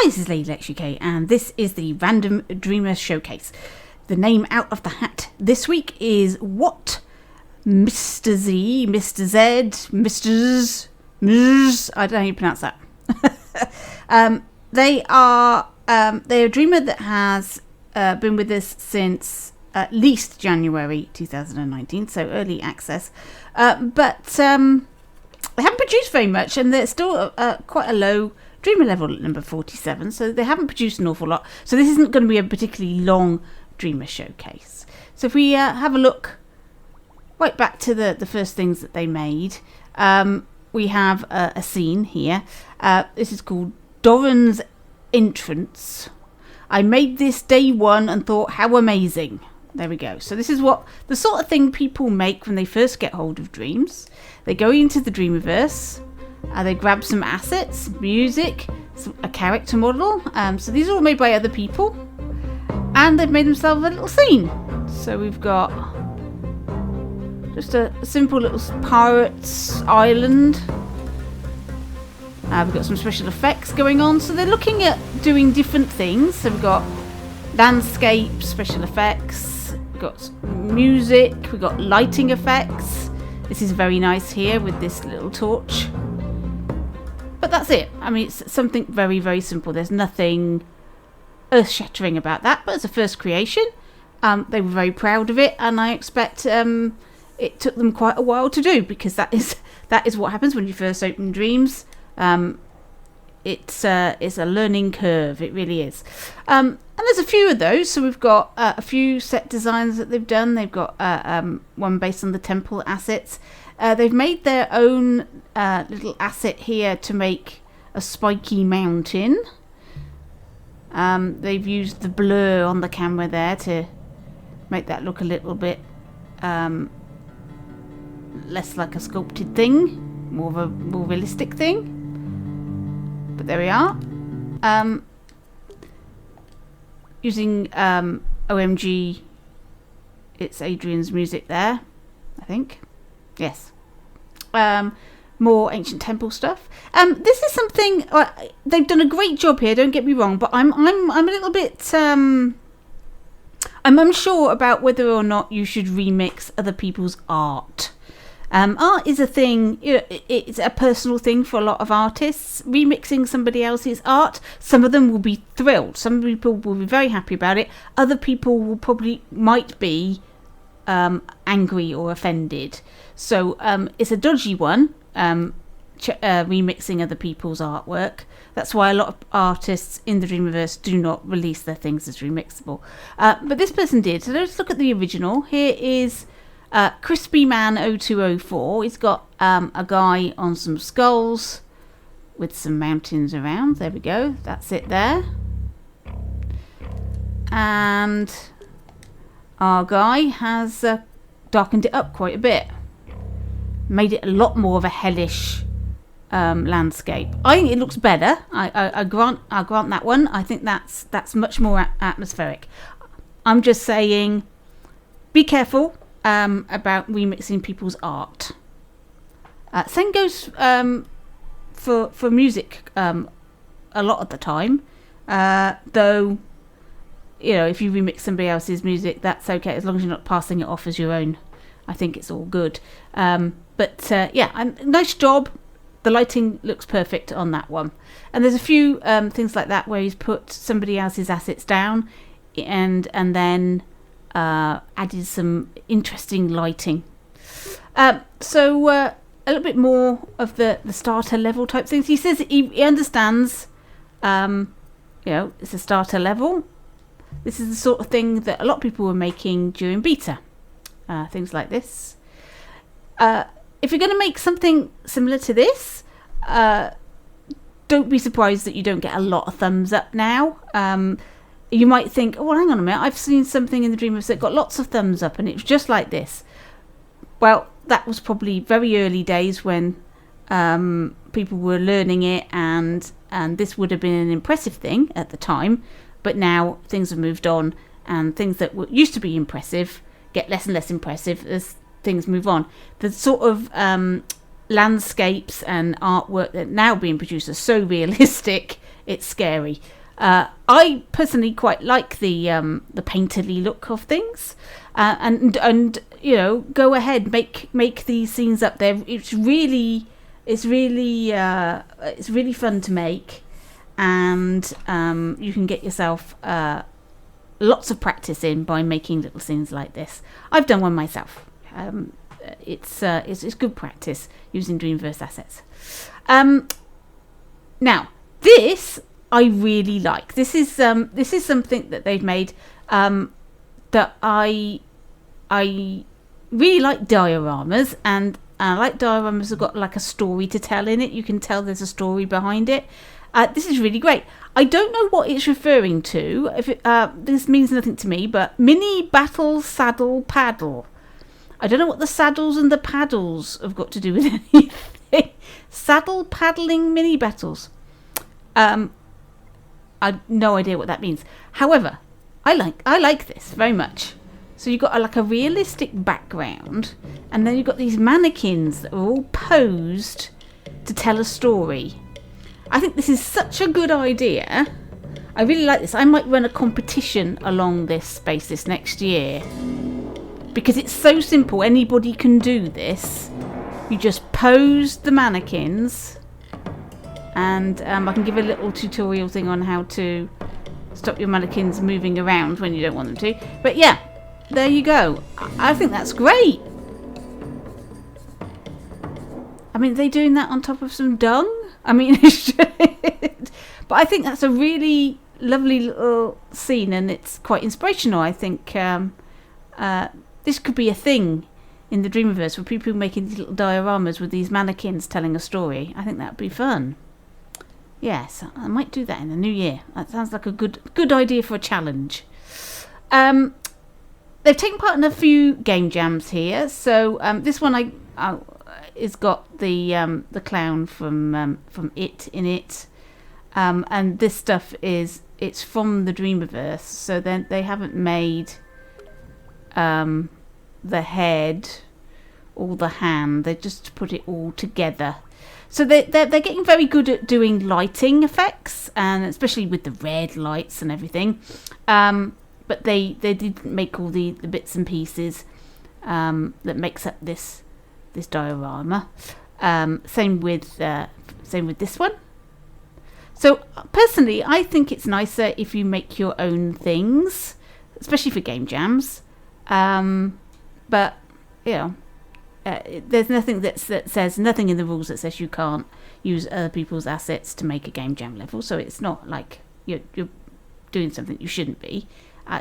this is Lady Lex UK, and this is the Random Dreamer Showcase. The name out of the hat this week is What Mr. Z, Mr. Z, Mr. Z, I don't know how you pronounce that. They're a dreamer that has been with us since at least January 2019, so early access. But they haven't produced very much, and they're still quite a low dreamer level at number 47, so they haven't produced an awful lot. So this isn't going to be a particularly long dreamer showcase. So if we have a look right back to the first things that they made, we have a scene here. This is called Doran's Entrance. I made this day one and thought, how amazing. There we go. So this is what the sort of thing people make when they first get hold of dreams. They go into the Dreamiverse, they grab some assets, music, a character model. So these are all made by other people, and they've made themselves a little scene. So we've got just a simple little pirate's island. We've got some special effects going on. So they're looking at doing different things. So we've got landscape, special effects, we've got music, we've got lighting effects. This is very nice here with this little torch. But that's it. I mean, it's something very, very simple. There's nothing earth-shattering about that. But as a first creation, they were very proud of it, and I expect it took them quite a while to do, because that is what happens when you first open dreams. It's a learning curve. It really is. And there's a few of those. So we've got a few set designs that they've done. They've got one based on the temple assets. They've made their own little asset here to make a spiky mountain. They've used the blur on the camera there to make that look a little bit less like a sculpted thing, more realistic thing. But there we are. Using OMG, it's Adrian's music there, I think. Yes. More ancient temple stuff. This is something they've done a great job here. Don't get me wrong, but I'm a little bit. I'm unsure about whether or not you should remix other people's art. Art is a thing. It's a personal thing for a lot of artists. Remixing somebody else's art, some of them will be thrilled. Some people will be very happy about it. Other people might be angry or offended. So it's a dodgy one, remixing other people's artwork. That's why a lot of artists in the Dreamiverse do not release their things as remixable. But this person did. So let's look at the original. Here is Crispy Man 0204. He's got a guy on some skulls with some mountains around. There we go. That's it there. And our guy has darkened it up quite a bit. Made it a lot more of a hellish landscape. I think it looks better. I grant that one. I think that's much more atmospheric. I'm just saying, be careful about remixing people's art. Same goes for music a lot of the time. Though, if you remix somebody else's music, that's okay, as long as you're not passing it off as your own. I think it's all good. Nice job. The lighting looks perfect on that one. And there's a few things like that where he's put somebody else's assets down and then added some interesting lighting. So a little bit more of the starter level type things. He says he understands, it's a starter level. This is the sort of thing that a lot of people were making during beta. Things like this. If you're going to make something similar to this, don't be surprised that you don't get a lot of thumbs up now. You might think, oh, well, hang on a minute, I've seen something in the Dreamiverse that got lots of thumbs up and it was just like this. Well, that was probably very early days when people were learning it, and this would have been an impressive thing at the time. But now things have moved on, and things that used to be impressive get less and less impressive as things move on. The sort of landscapes and artwork that are now being produced are so realistic, it's scary. I personally quite like the painterly look of things, and you know, go ahead, make these scenes up there. It's really fun to make, and you can get yourself lots of practice in by making little scenes like this. I've done one myself. It's good practice using Dreamverse assets. Now this I really like. This is something that they've made that I really like dioramas, and I like dioramas that got like a story to tell in it. You can tell there's a story behind it. This is really great. I don't know what it's referring to. If this means nothing to me, but mini battle saddle paddle. I don't know what the saddles and the paddles have got to do with anything. Saddle paddling mini battles. I've no idea what that means. However, I like this very much. So you've got like a realistic background, and then you've got these mannequins that are all posed to tell a story. I think this is such a good idea. I really like this. I might run a competition along this basis next year, because it's so simple. Anybody can do this. You just pose the mannequins, and I can give a little tutorial thing on how to stop your mannequins moving around when you don't want them to. But yeah, there you go. I think that's great. I mean, are they doing that on top of some dung? I mean, but I think that's a really lovely little scene, and it's quite inspirational. I think this could be a thing in the Dreamverse for people making these little dioramas with these mannequins telling a story. I think that would be fun. Yes, I might do that in the new year. That sounds like a good idea for a challenge. They've taken part in a few game jams here. So this one is got the clown from It in it, and this stuff it's from the Dreamverse. So then they haven't made the head or the hand. They just put it all together. So they're getting very good at doing lighting effects, and especially with the red lights and everything. But they didn't make all the bits and pieces that makes up this diorama. Same with this one. So personally, I think it's nicer if you make your own things, especially for game jams. But you know, there's nothing that says, nothing in the rules that says you can't use other people's assets to make a game jam level. So it's not like you're doing something you shouldn't be.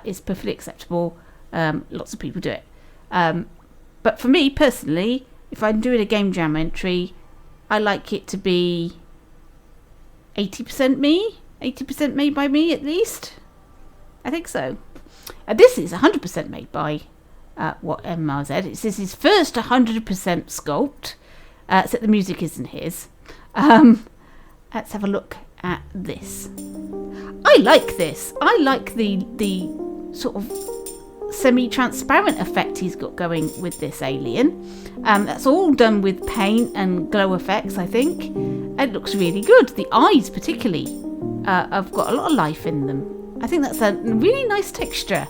It's perfectly acceptable. Lots of people do it. But for me personally, if I'm doing a game jam entry, I like it to be 80% me, 80% made by me at least. I think so. This is 100% made by what MRZ. It says his first 100% sculpt, except the music isn't his. Let's have a look at this. I like this. I like the sort of semi-transparent effect he's got going with this alien. That's all done with paint and glow effects, I think. It looks really good. The eyes particularly have got a lot of life in them. I think that's a really nice texture.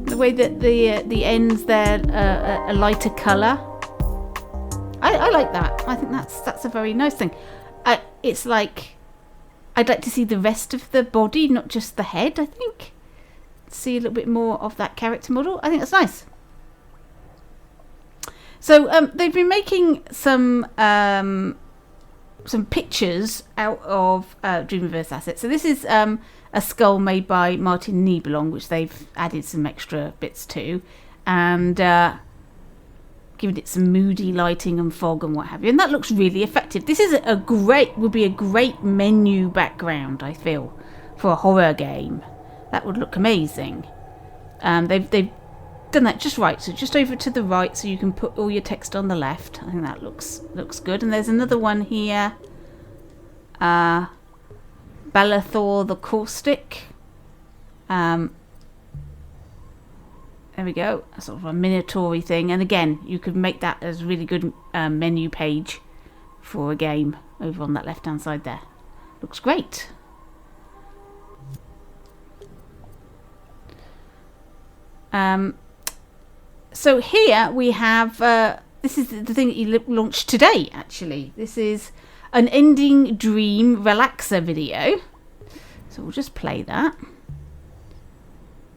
The way that the ends there a lighter colour. I like that. I think that's a very nice thing. It's like I'd like to see the rest of the body, not just the head, I think. See a little bit more of that character model. I think that's nice. So they've been making some pictures out of Dreamverse assets. So this is a skull made by Martin Nebelong, which they've added some extra bits to, and given it some moody lighting and fog and what have you, and that looks really effective. This is would be a great menu background, I feel, for a horror game. That would look amazing. They've done that just right, so just over to the right, so you can put all your text on the left. I think that looks good. And there's another one here, Balathor the Caustic. There we go, sort of a minotaur-y thing. And again, you could make that as a really good menu page for a game over on that left-hand side there. Looks great. So here we have, this is the thing that you launched today, actually. This is an ending dream relaxer video. So we'll just play that.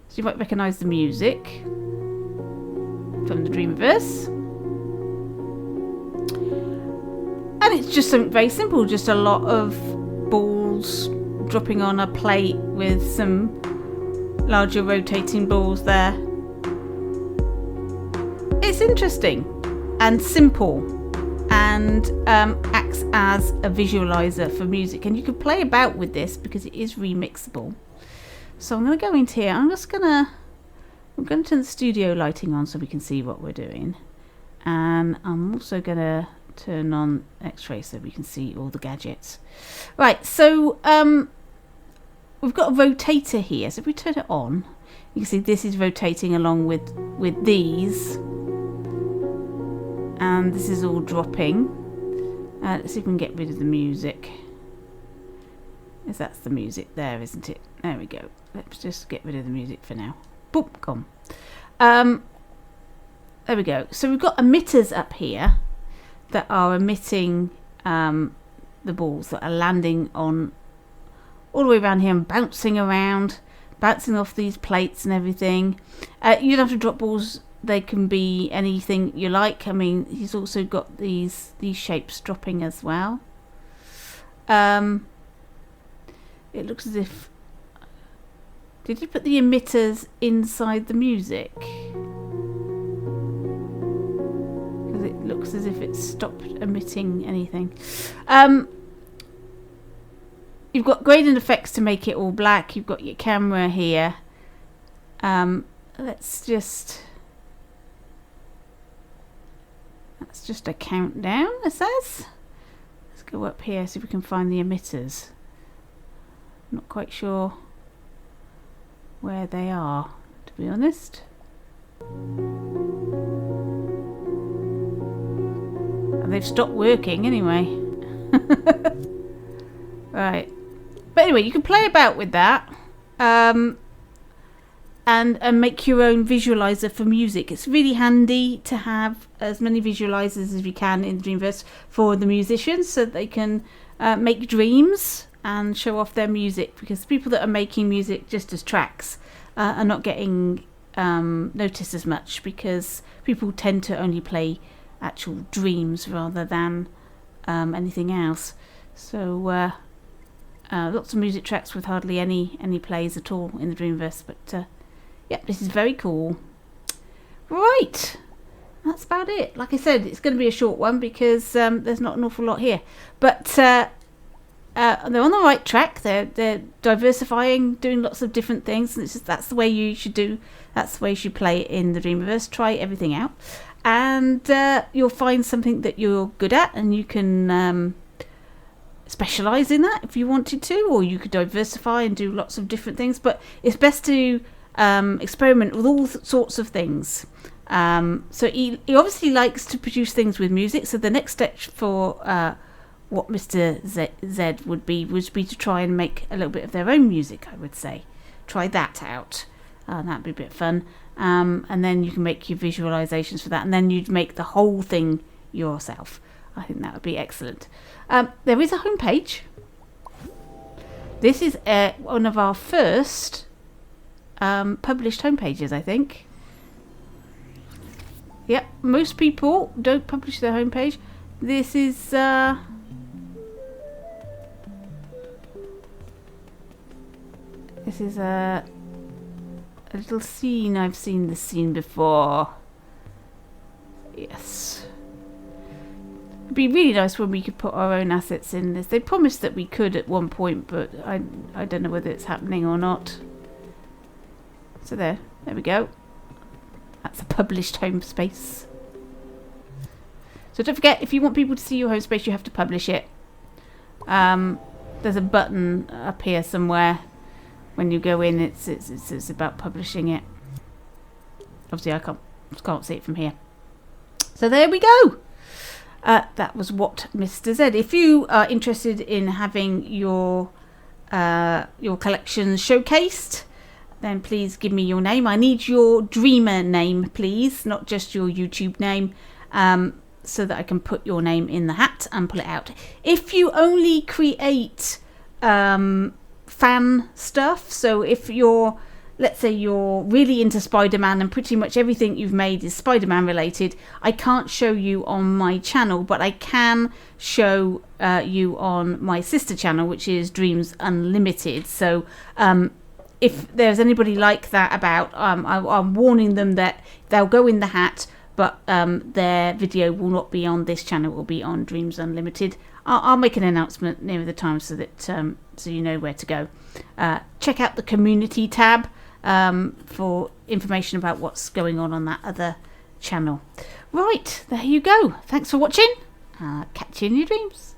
So you might recognise the music from the Dreamverse. And it's just something very simple, just a lot of balls dropping on a plate with some larger rotating balls there. It's interesting and simple, and acts as a visualizer for music, and you can play about with this because it is remixable. So I'm going to go into here. I'm going to turn the studio lighting on so we can see what we're doing, and I'm also going to turn on X-ray so we can see all the gadgets. Right, so we've got a rotator here, so if we turn it on, you can see this is rotating along with these, and this is all dropping. Let's see if we can get rid of the music. Yes, that's the music there, isn't it? There we go. Let's just get rid of the music for now. Boop, gone. There we go. So we've got emitters up here that are emitting the balls that are landing on all the way around here and bouncing around, bouncing off these plates and everything. You don't have to drop balls. They can be anything you like. I mean, he's also got these shapes dropping as well. It looks as if... Did you put the emitters inside the music? Because it looks as if it's stopped emitting anything. You've got gradient effects to make it all black. You've got your camera here. That's just a countdown, it says. Let's go up here, see if we can find the emitters. I'm not quite sure where they are, to be honest. And they've stopped working anyway. Right. But anyway, you can play about with that. And make your own visualizer for music. It's really handy to have as many visualizers as you can in Dreamverse for the musicians, so that they can make dreams and show off their music, because people that are making music just as tracks are not getting noticed as much, because people tend to only play actual dreams rather than anything else. So lots of music tracks with hardly any plays at all in the Dreamverse, but yep, this is very cool. Right, that's about it. Like I said, it's going to be a short one because there's not an awful lot here. But they're on the right track. They're diversifying, doing lots of different things. And that's the way you should do. That's the way you should play it in the Dreamverse. Try everything out, and you'll find something that you're good at, and you can specialize in that if you wanted to, or you could diversify and do lots of different things. But it's best to experiment with all sorts of things. So he obviously likes to produce things with music. So the next step for what Mr. Z would be to try and make a little bit of their own music, I would say. Try that out. That'd be a bit of fun. And then you can make your visualizations for that, and then you'd make the whole thing yourself. I think that would be excellent. There is a homepage. This is one of our first published homepages, I think. Yep, most people don't publish their homepage. This is a little scene. I've seen this scene before. Yes. It'd be really nice when we could put our own assets in this. They promised that we could at one point, but I don't know whether it's happening or not. So there we go. That's a published home space. So don't forget, if you want people to see your home space, you have to publish it. There's a button up here somewhere. When you go in, it's about publishing it. Obviously, I can't see it from here. So there we go. That was What Mr. Z. If you are interested in having your collections showcased, then please give me your name. I need your dreamer name, please, not just your YouTube name, so that I can put your name in the hat and pull it out. If you only create fan stuff, so if you're, let's say you're really into Spider-Man and pretty much everything you've made is Spider-Man related, I can't show you on my channel, but I can show you on my sister channel, which is Dreams Unlimited. So if there's anybody like that about, I'm warning them that they'll go in the hat, but their video will not be on this channel, it will be on Dreams Unlimited. I'll make an announcement near the time so that so you know where to go. Check out the community tab for information about what's going on that other channel. Right, there you go. Thanks for watching. Catch you in your dreams.